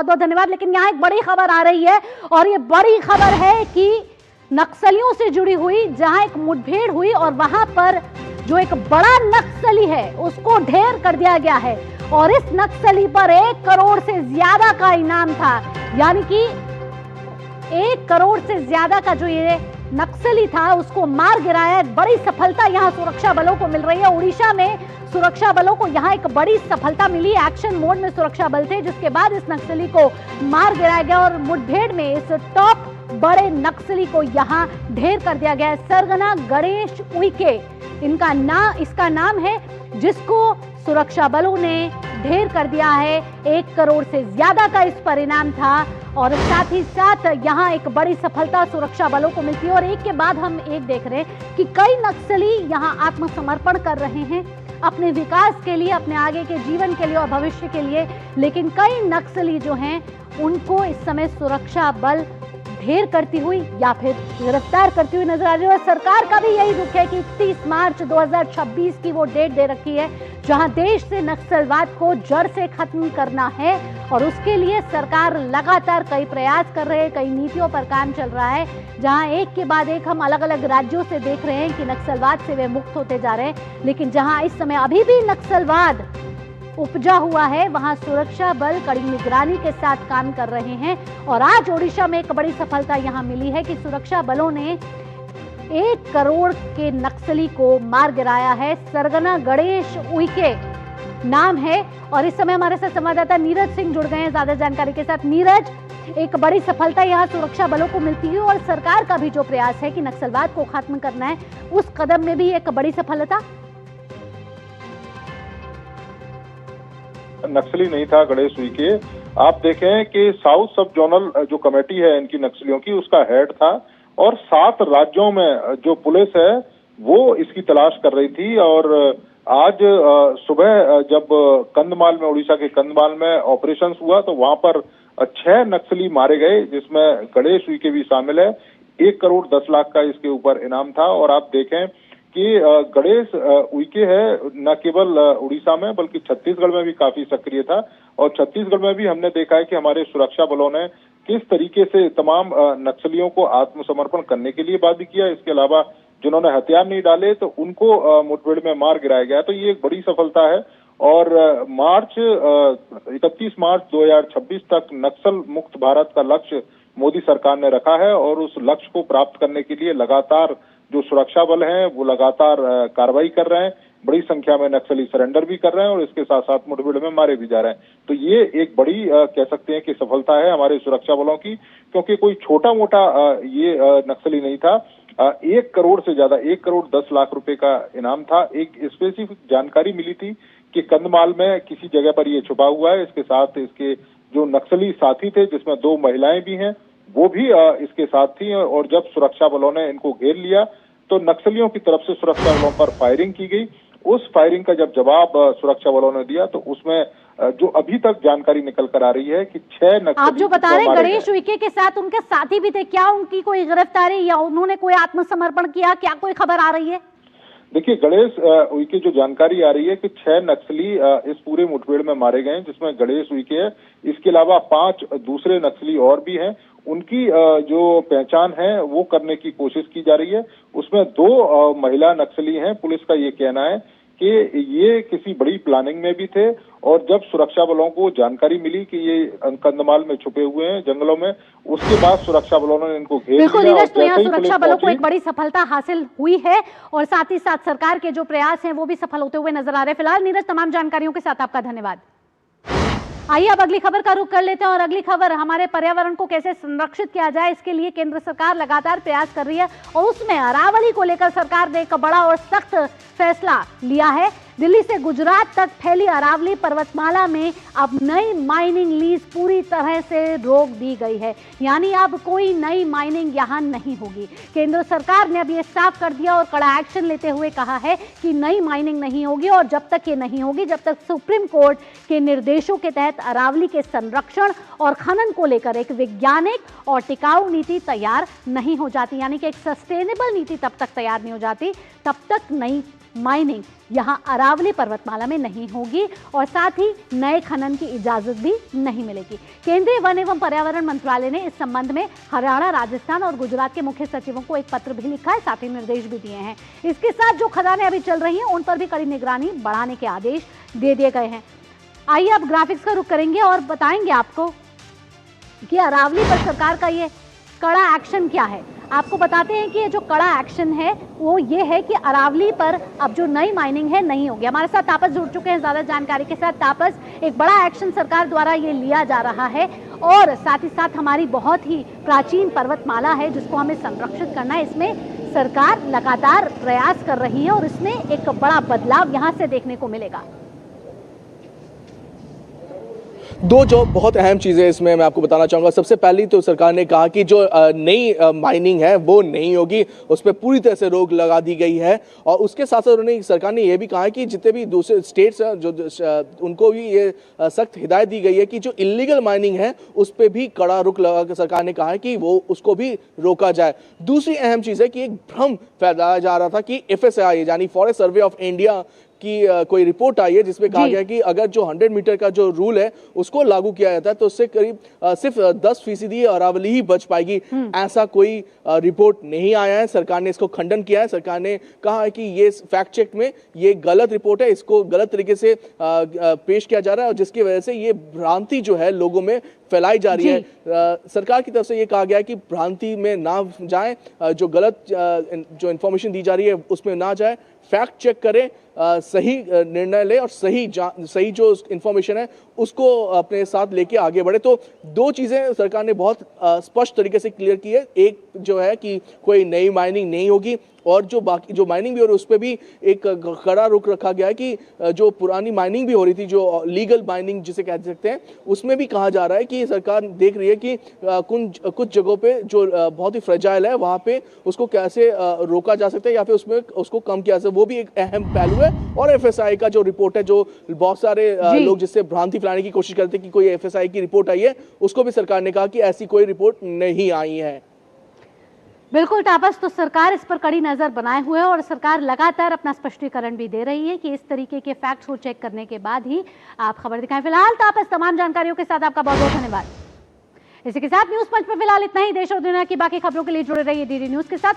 बहुत धन्यवाद। लेकिन यहाँ एक बड़ी खबर आ रही है और ये बड़ी खबर है कि नक्सलियों से जुड़ी हुई, जहां एक मुठभेड़ हुई और वहां पर जो एक बड़ा नक्सली है उसको ढेर कर दिया गया है और इस नक्सली पर 1 करोड़ से ज्यादा का इनाम था। यानी कि 1 करोड़ से ज्यादा का जो ये नक्सली था उसको मार गिराया। बड़ी सफलता यहां सुरक्षा बलों को मिल रही है। उड़ीसा में सुरक्षा बलों को यहां एक बड़ी सफलता मिली। एक्शन मोड में सुरक्षा बल थे, जिसके बाद इस नक्सली को मार गिराया गया और मुठभेड़ में इस टॉप बड़े नक्सली को यहां ढेर कर दिया गया है। सरगना गणेश उइके इसका नाम है, जिसको सुरक्षा बलों ने ढेर कर दिया है। 1 करोड़ से ज्यादा का इस पर इनाम था और साथ ही साथ यहां एक बड़ी सफलता सुरक्षा बलों को मिलती है। और एक के बाद हम एक देख रहे हैं कि कई नक्सली यहां आत्मसमर्पण कर रहे हैं अपने विकास के लिए, अपने आगे के जीवन के लिए और भविष्य के लिए। लेकिन कई नक्सली जो हैं उनको इस समय सुरक्षा बल ढेर करती हुई या फिर गिरफ्तार करती हुई नजर आ रही है। और सरकार का भी यही दुख है कि 31 मार्च 2026 की वो डेट दे रखी है, जहां देश से नक्सलवाद को जड़ से खत्म करना है। और उसके लिए सरकार लगातार कई प्रयास कर रहे हैं, कई नीतियों पर काम चल रहा है, जहां एक के बाद एक हम अलग अलग राज्यों से देख रहे हैं कि नक्सलवाद से वे मुक्त होते जा रहे हैं। लेकिन जहां इस समय अभी भी नक्सलवाद उपजा हुआ है, वहां सुरक्षा बल कड़ी निगरानी के साथ काम कर रहे हैं। और आज ओडिशा में एक बड़ी सफलता यहां मिली है कि सुरक्षा बलों ने 1 करोड़ के नक्सली को मार गिराया है। सरगना गणेश उइके नाम है। और इस समय हमारे साथ संवाददाता नीरज सिंह जुड़ गए हैं ज्यादा जानकारी के साथ। नीरज, एक बड़ी सफलता यहां सुरक्षा बलों को मिलती है और सरकार का भी जो प्रयास है कि नक्सलवाद को खत्म करना है, उस कदम में भी एक बड़ी सफलता। नक्सली नहीं था गणेश उइके। आप देखें कि साउथ सब जोनल जो कमेटी है इनकी नक्सलियों की, उसका हेड था और 7 राज्यों में जो पुलिस है वो इसकी तलाश कर रही थी। और आज सुबह जब कंधमाल में, उड़ीसा के कंधमाल में ऑपरेशन हुआ तो वहां पर 6 नक्सली मारे गए, जिसमें गणेश उइके भी शामिल है। 1 करोड़ 10 लाख का इसके ऊपर इनाम था। और आप देखें कि गणेश उइके है न केवल उड़ीसा में बल्कि छत्तीसगढ़ में भी काफी सक्रिय था। और छत्तीसगढ़ में भी हमने देखा है कि हमारे सुरक्षा बलों ने किस तरीके से तमाम नक्सलियों को आत्मसमर्पण करने के लिए बाध्य किया। इसके अलावा जिन्होंने हथियार नहीं डाले तो उनको मुठभेड़ में मार गिराया गया। तो ये एक बड़ी सफलता है। और 31 मार्च 2026 तक नक्सल मुक्त भारत का लक्ष्य मोदी सरकार ने रखा है और उस लक्ष्य को प्राप्त करने के लिए लगातार जो सुरक्षा बल हैं वो लगातार कार्रवाई कर रहे हैं। बड़ी संख्या में नक्सली सरेंडर भी कर रहे हैं और इसके साथ साथ मुठभेड़ में मारे भी जा रहे हैं। तो ये एक बड़ी कह सकते हैं कि सफलता है हमारे सुरक्षा बलों की, क्योंकि कोई छोटा मोटा ये नक्सली नहीं था। 1 करोड़ से ज्यादा, 1 करोड़ 10 लाख रुपए का इनाम था। एक स्पेसिफिक जानकारी मिली थी कि कंधमाल में किसी जगह पर ये छुपा हुआ है। इसके साथ इसके जो नक्सली साथी थे, जिसमें 2 महिलाएं भी हैं, वो भी इसके साथ थी। और जब सुरक्षा बलों ने इनको घेर लिया तो नक्सलियों की तरफ से सुरक्षा बलों पर फायरिंग की गई। उस फायरिंग का जब जवाब सुरक्षा बलों ने दिया तो उसमें जो अभी तक जानकारी निकल कर आ रही है कि 6 नक्सली, आप जो बता रहे हैं गणेश उइके के साथ उनके साथी भी थे, क्या उनकी कोई गिरफ्तारी या उन्होंने कोई आत्मसमर्पण किया, क्या कोई खबर आ रही है? देखिए, गणेश उइके जो जानकारी आ रही है कि 6 नक्सली इस पूरे मुठभेड़ में मारे गए हैं, जिसमें गणेश उइके है। इसके अलावा 5 दूसरे नक्सली और भी हैं। उनकी जो पहचान है वो करने की कोशिश की जा रही है। उसमें 2 महिला नक्सली हैं। पुलिस का ये कहना है कि ये किसी बड़ी प्लानिंग में भी थे और जब सुरक्षा बलों को जानकारी मिली कि ये कंधमाल में छुपे हुए हैं जंगलों में, उसके बाद सुरक्षा बलों ने इनको घेर लिया। नीरज, तो यहाँ सुरक्षा बलों को एक बड़ी सफलता हासिल हुई है और साथ ही साथ सरकार के जो प्रयास हैं वो भी सफल होते हुए नजर आ रहे हैं। फिलहाल नीरज, तमाम जानकारियों के साथ आपका धन्यवाद। आइए अब अगली खबर का रुख कर लेते हैं और अगली खबर हमारे पर्यावरण को कैसे संरक्षित किया जाए, इसके लिए केंद्र सरकार लगातार प्रयास कर रही है और उसमें अरावली को लेकर सरकार ने एक बड़ा और सख्त फैसला लिया है। दिल्ली से गुजरात तक फैली अरावली पर्वतमाला में अब नई माइनिंग लीज पूरी तरह से रोक दी गई है। यानी अब कोई नई माइनिंग यहां नहीं होगी। केंद्र सरकार ने अब ये साफ कर दिया और कड़ा एक्शन लेते हुए कहा है कि नई माइनिंग नहीं होगी और जब तक ये नहीं होगी, जब तक सुप्रीम कोर्ट के निर्देशों के तहत अरावली के संरक्षण और खनन को लेकर एक वैज्ञानिक और टिकाऊ नीति तैयार नहीं हो जाती, यानी कि एक सस्टेनेबल नीति तब तक तैयार नहीं हो जाती, तब तक नई माइनिंग यहां अरावली पर्वतमाला में नहीं होगी और साथ ही नए खनन की इजाजत भी नहीं मिलेगी। केंद्रीय वन एवं पर्यावरण मंत्रालय ने इस संबंध में हरियाणा, राजस्थान और गुजरात के मुख्य सचिवों को एक पत्र भी लिखा है, साथ ही निर्देश भी दिए हैं। इसके साथ जो खदानें अभी चल रही हैं उन पर भी कड़ी निगरानी बढ़ाने के आदेश दे दिए गए हैं। आइए अब ग्राफिक्स का रुख करेंगे और बताएंगे आपको कि अरावली पर सरकार का ये कड़ा एक्शन क्या है। आपको बताते हैं कि ये जो कड़ा एक्शन है वो ये है कि अरावली पर अब जो नई माइनिंग है नहीं होगी। हमारे साथ तापस जुड़ चुके हैं ज्यादा जानकारी के साथ। तापस, एक बड़ा एक्शन सरकार द्वारा ये लिया जा रहा है और साथ ही साथ हमारी बहुत ही प्राचीन पर्वतमाला है जिसको हमें संरक्षित करना है, इसमें सरकार लगातार प्रयास कर रही है और इसमें एक बड़ा बदलाव यहाँ से देखने को मिलेगा। दो जो बहुत अहम चीज़ें इसमें मैं आपको बताना चाहूँगा। सबसे पहली तो सरकार ने कहा कि जो नई माइनिंग है वो नहीं होगी, उस पर पूरी तरह से रोक लगा दी गई है। और उसके साथ साथ उन्होंने सरकार ने यह भी कहा है कि जितने भी दूसरे स्टेट्स हैं जो उनको भी ये सख्त हिदायत दी गई है कि जो इलीगल माइनिंग है उस पर भी कड़ा रुख लगा कर सरकार ने कहा है कि वो उसको भी रोका जाए। दूसरी अहम चीज़ है कि एक भ्रम फैलाया जा रहा था कि FSI यानी फॉरेस्ट सर्वे ऑफ इंडिया की कोई रिपोर्ट आई है जिसमें कहा गया कि अगर जो 100 मीटर का जो रूल है उसको लागू किया जाता है तो उससे करीब सिर्फ 10% अरावली ही बच पाएगी। ऐसा कोई रिपोर्ट नहीं आया है। सरकार ने इसको खंडन किया है। सरकार ने कहा है कि ये फैक्ट चेक में ये गलत रिपोर्ट है, इसको गलत तरीके से पेश किया जा रहा है और जिसकी वजह से ये भ्रांति जो है लोगों में फैलाई जा रही है। सरकार की तरफ से ये कहा गया है कि भ्रांति में ना जाएं, जो गलत जो इंफॉर्मेशन दी जा रही है उसमें ना जाए, फैक्ट चेक करें, सही निर्णय ले और सही जो इंफॉर्मेशन है उसको अपने साथ लेके आगे बढ़े। तो दो चीज़ें सरकार ने बहुत स्पष्ट तरीके से क्लियर की है। एक जो है कि कोई नई माइनिंग नहीं होगी और जो बाकी जो माइनिंग भी हो रही है उस पर भी एक कड़ा रुख रखा गया है कि जो पुरानी माइनिंग भी हो रही थी, जो लीगल माइनिंग जिसे कह सकते हैं, उसमें भी कहा जा रहा है कि सरकार देख रही है कि कुछ जगहों पे जो बहुत ही फ्रेजाइल है वहाँ पे उसको कैसे रोका जा सकता है या फिर उसमें उसको कम किया जा सकता है। वो भी एक अहम पहलू है। और FSI का जो रिपोर्ट है, जो बहुत सारे लोग जिससे भ्रांति फैलाने की कोशिश करते हैं कि कोई FSI की रिपोर्ट आई है, उसको भी सरकार ने कहा कि ऐसी कोई रिपोर्ट नहीं आई है। बिल्कुल तापस, तो सरकार इस पर कड़ी नजर बनाए हुए है और सरकार लगातार अपना स्पष्टीकरण भी दे रही है कि इस तरीके के फैक्ट्स को चेक करने के बाद ही आप खबर दिखाएं। फिलहाल तापस, तमाम जानकारियों के साथ आपका बहुत बहुत धन्यवाद। इसी के साथ न्यूज पंच पर फिलहाल इतना ही। देश और दुनिया की बाकी खबरों के लिए जुड़े रहिए DD न्यूज के साथ।